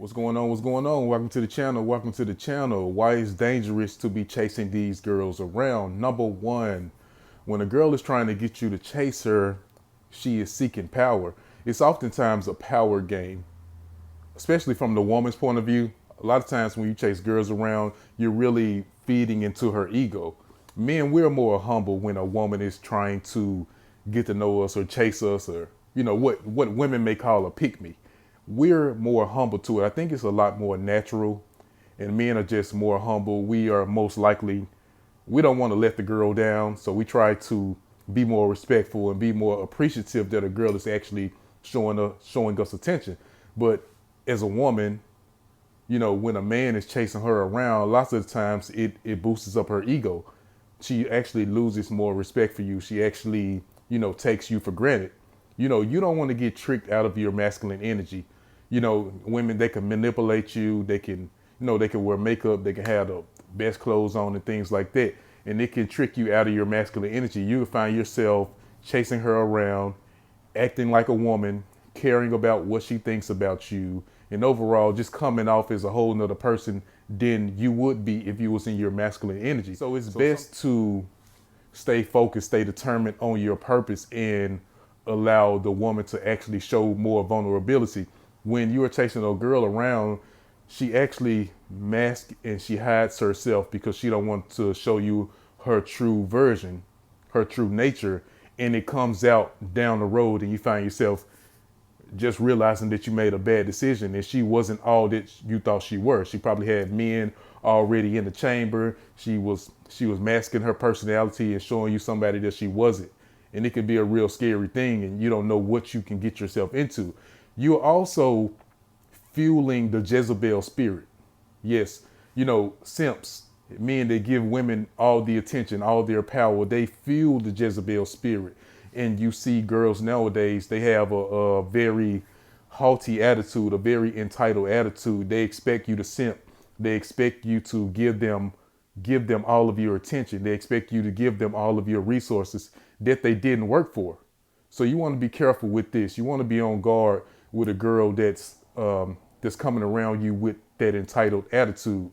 What's going on? What's going on? Welcome to the channel. Welcome to the channel. Why it's dangerous to be chasing these girls around. Number one, when a girl is trying to get you to chase her, she is seeking power. It's oftentimes a power game, especially from the woman's point of view. A lot of times when you chase girls around, you're really feeding into her ego. Men, we're more humble when a woman is trying to get to know us or chase us, or what women may call a pick me. We're more humble to it. I think it's a lot more natural, and men are just more humble. We are most likely, we don't want to let the girl down, so we try to be more respectful and be more appreciative that a girl is actually showing us attention. But as a woman, when a man is chasing her around, lots of the times it boosts up her ego. She actually loses more respect for you. She actually, takes you for granted. You don't want to get tricked out of your masculine energy. Women, they can manipulate you. They can, they can wear makeup. They can have the best clothes on and things like that. And it can trick you out of your masculine energy. You find yourself chasing her around, acting like a woman, caring about what she thinks about you, and overall just coming off as a whole nother person than you would be if you was in your masculine energy. So it's best to stay focused, stay determined on your purpose, and allow the woman to actually show more vulnerability. When you are chasing a girl around, she actually masks and she hides herself because she don't want to show you her true version, her true nature, and it comes out down the road and you find yourself just realizing that you made a bad decision and she wasn't all that you thought she were. She probably had men already in the chamber. She was masking her personality and showing you somebody that she wasn't. And it can be a real scary thing and you don't know what you can get yourself into. You're also fueling the Jezebel spirit. Yes, simps, men that give women all the attention, all their power, they fuel the Jezebel spirit. And you see girls nowadays, they have a very haughty attitude, a very entitled attitude. They expect you to simp. They expect you to give them all of your attention. They expect you to give them all of your resources that they didn't work for. So you want to be careful with this. You want to be on guard with a girl that's coming around you with that entitled attitude.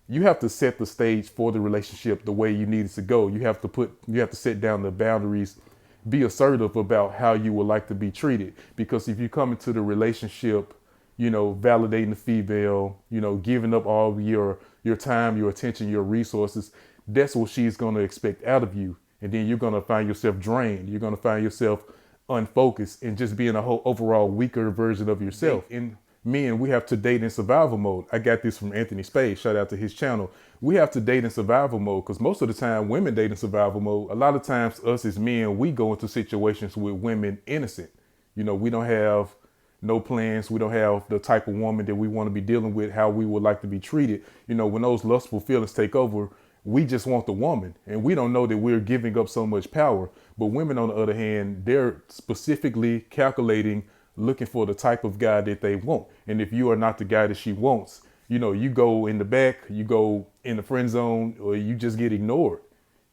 You have to set the stage for the relationship the way you need it to go. You have to set down the boundaries, be assertive about how you would like to be treated. Because if you come into the relationship, validating the female, giving up all of your time, your attention, your resources, that's what she's going to expect out of you. And then you're going to find yourself drained. You're going to find yourself unfocused and just being a whole overall weaker version of yourself. And men, we have to date in survival mode. I got this from Anthony Spade. Shout out to his channel. We have to date in survival mode because most of the time women date in survival mode. A lot of times us as men, we go into situations with women innocent. We don't have no plans. We don't have the type of woman that we want to be dealing with, how we would like to be treated. When those lustful feelings take over, we just want the woman and we don't know that we're giving up so much power. But women, on the other hand, they're specifically calculating, looking for the type of guy that they want. And if you are not the guy that she wants, you go in the back, you go in the friend zone, or you just get ignored.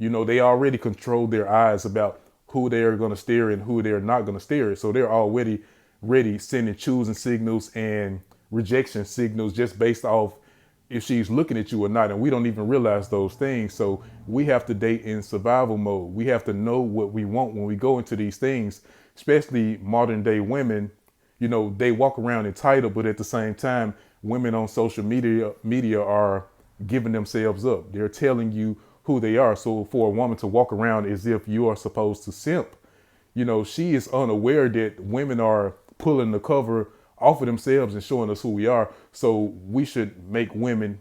They already control their eyes about who they're going to steer and who they're not going to steer. So they're already ready sending choosing signals and rejection signals just based off if she's looking at you or not. And we don't even realize those things. So we have to date in survival mode. We have to know what we want when we go into these things, especially modern day women. They walk around entitled, but at the same time, women on social media are giving themselves up. They're telling you who they are. So for a woman to walk around as if you are supposed to simp, she is unaware that women are pulling the cover off of themselves and showing us who we are. So we should vet women,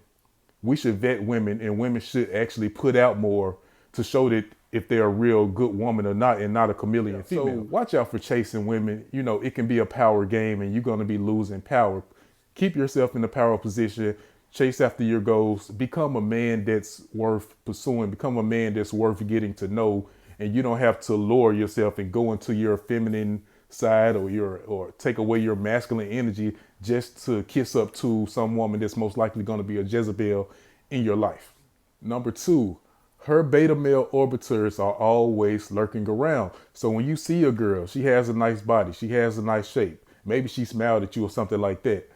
and women should actually put out more to show that if they're a real good woman or not, and not a chameleon female. So watch out for chasing women. It can be a power game and you're going to be losing power. Keep yourself in the power position. Chase after your goals. Become a man that's worth pursuing. Become a man that's worth getting to know. And you don't have to lower yourself and go into your feminine side or take away your masculine energy just to kiss up to some woman that's most likely going to be a Jezebel in your life. Number two, her beta male orbiters are always lurking around. So when you see a girl, she has a nice body, she has a nice shape, maybe she smiled at you or something like that.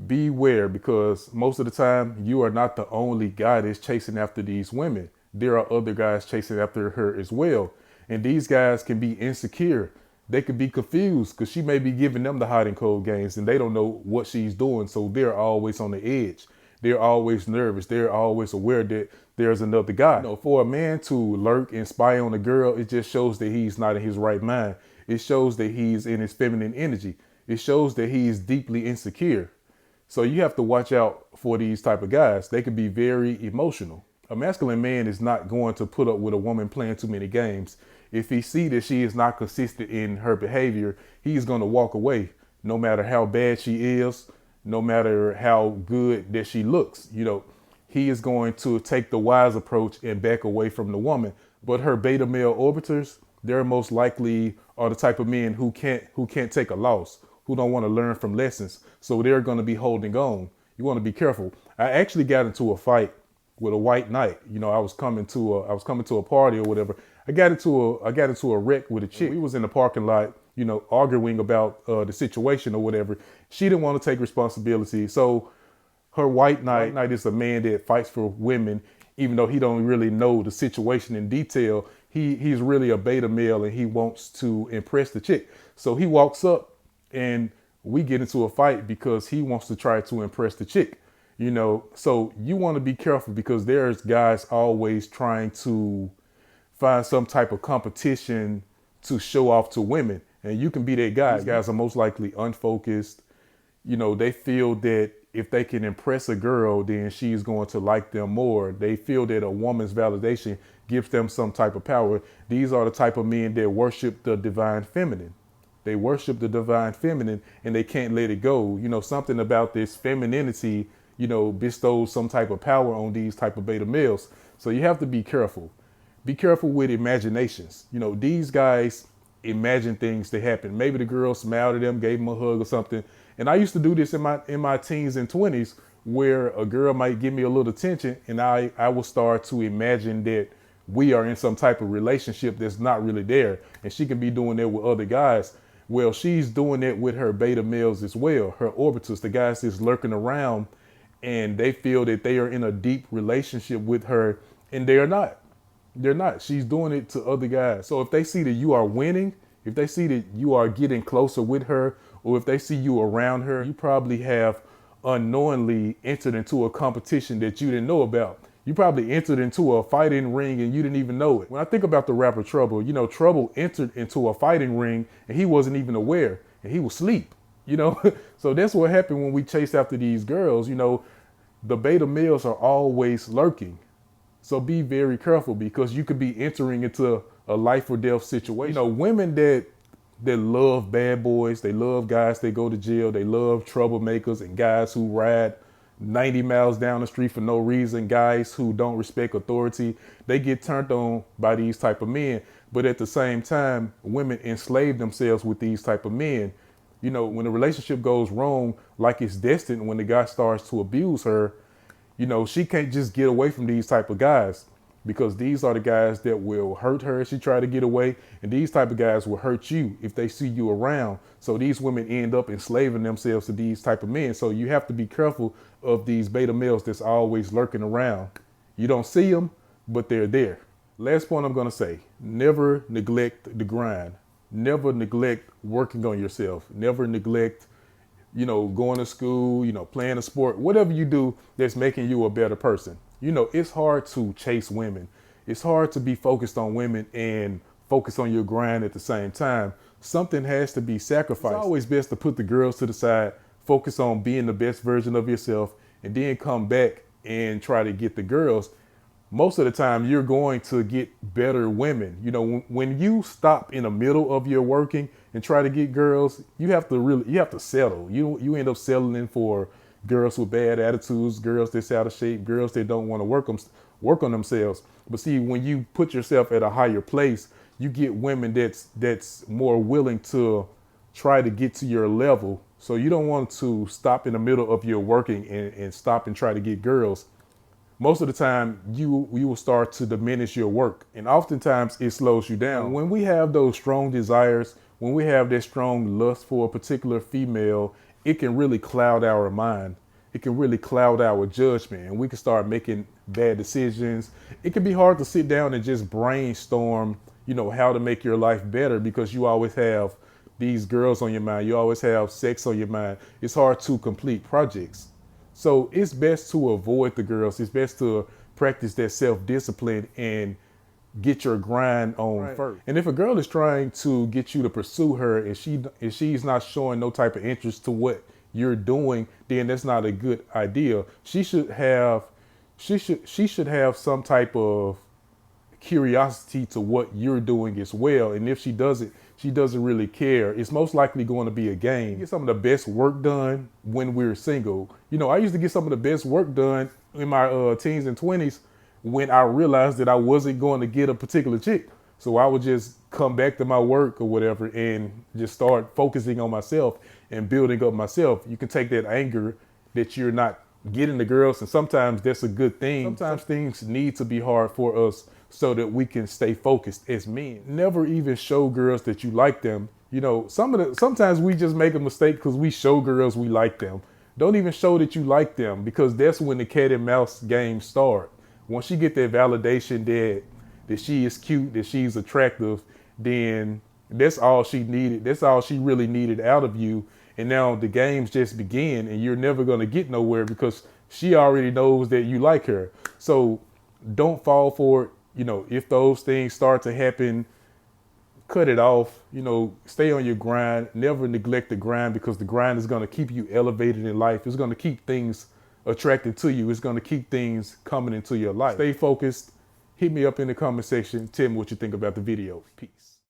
Beware, because most of the time you are not the only guy that's chasing after these women. There are other guys chasing after her as well. And these guys can be insecure. They could be confused because she may be giving them the hot and cold games and they don't know what she's doing. So they're always on the edge. They're always nervous. They're always aware that there's another guy. For a man to lurk and spy on a girl, it just shows that he's not in his right mind. It shows that he's in his feminine energy. It shows that he's deeply insecure. So you have to watch out for these type of guys. They can be very emotional. A masculine man is not going to put up with a woman playing too many games. If he see that she is not consistent in her behavior, he's going to walk away, no matter how bad she is, no matter how good that she looks. He is going to take the wise approach and back away from the woman. But her beta male orbiters, they're most likely are the type of men who can't take a loss, who don't want to learn from lessons. So they're going to be holding on. You want to be careful. I actually got into a fight with a white knight. I was coming to a party or whatever. I got into a wreck with a chick. We was in the parking lot, arguing about the situation or whatever. She didn't want to take responsibility. So her white knight is a man that fights for women, even though he don't really know the situation in detail. He's really a beta male and he wants to impress the chick. So he walks up and we get into a fight because he wants to try to impress the chick. So you want to be careful because there's guys always trying to find some type of competition to show off to women. And you can be that guy. These guys are most likely unfocused. They feel that if they can impress a girl, then she's going to like them more. They feel that a woman's validation gives them some type of power. These are the type of men that worship the divine feminine. They worship the divine feminine and they can't let it go. Something about this femininity, bestows some type of power on these type of beta males. So you have to be careful. Be careful with imaginations. These guys imagine things to happen. Maybe the girl smiled at them, gave them a hug or something. And I used to do this in my teens and 20s where a girl might give me a little attention and I will start to imagine that we are in some type of relationship that's not really there. And she can be doing that with other guys. Well, she's doing it with her beta males as well, her orbiters, the guys that's lurking around, and they feel that they are in a deep relationship with her, and they are not. They're not. She's doing it to other guys. So if they see that you are winning, if they see that you are getting closer with her, or if they see you around her, you probably have unknowingly entered into a competition that you didn't know about. You probably entered into a fighting ring and you didn't even know it. When I think about the rapper Trouble, Trouble entered into a fighting ring and he wasn't even aware and he was asleep, So that's what happened when we chase after these girls. The beta males are always lurking. So be very careful because you could be entering into a life or death situation. Women that love bad boys, they love guys that go to jail, they love troublemakers and guys who ride 90 miles down the street for no reason, guys who don't respect authority. They get turned on by these type of men. But at the same time, women enslave themselves with these type of men. When a relationship goes wrong, like it's destined, when the guy starts to abuse her, she can't just get away from these type of guys because these are the guys that will hurt her if she try to get away. And these type of guys will hurt you if they see you around. So these women end up enslaving themselves to these type of men. So you have to be careful of these beta males that's always lurking around. You don't see them, but they're there. Last point I'm going to say, never neglect the grind. Never neglect working on yourself. Never neglect going to school, playing a sport, whatever you do that's making you a better person. It's hard to chase women. It's hard to be focused on women and focus on your grind at the same time. Something has to be sacrificed. It's always best to put the girls to the side, focus on being the best version of yourself, and then come back and try to get the girls. Most of the time you're going to get better women. When you stop in the middle of your working and try to get girls, you have to settle. You end up settling for girls with bad attitudes, girls that's out of shape, girls that don't want to work on themselves. But see, when you put yourself at a higher place, you get women that's more willing to try to get to your level. So you don't want to stop in the middle of your working and stop and try to get girls. Most of the time you will start to diminish your work, and oftentimes it slows you down. When we have those strong desires, when we have that strong lust for a particular female it can really cloud our mind. It can really cloud our judgment, and we can start making bad decisions. It can be hard to sit down and just brainstorm, how to make your life better, because you always have these girls on your mind. You always have sex on your mind. It's hard to complete projects. So it's best to avoid the girls. It's best to practice that self-discipline and get your grind on first. And if a girl is trying to get you to pursue her and she's not showing no type of interest to what you're doing, then that's not a good idea. She should have some type of curiosity to what you're doing as well. And if she doesn't really care, it's most likely going to be a game. Get some of the best work done when we're single. I used to get some of the best work done in my teens and 20s when I realized that I wasn't going to get a particular chick. So I would just come back to my work or whatever and just start focusing on myself and building up myself. You can take that anger that you're not getting the girls, and sometimes that's a good thing. Sometimes things need to be hard for us so that we can stay focused as men. Never even show girls that you like them. Sometimes we just make a mistake because we show girls we like them. Don't even show that you like them, because that's when the cat and mouse game start. Once you get that validation that she is cute, that she's attractive, then that's all she needed. That's all she really needed out of you. And now the games just begin, and you're never going to get nowhere because she already knows that you like her. So don't fall for it. If those things start to happen, cut it off. Stay on your grind. Never neglect the grind, because the grind is going to keep you elevated in life. It's going to keep things attracted to you. It's going to keep things coming into your life. Stay focused. Hit me up in the comment section. Tell me what you think about the video. Peace.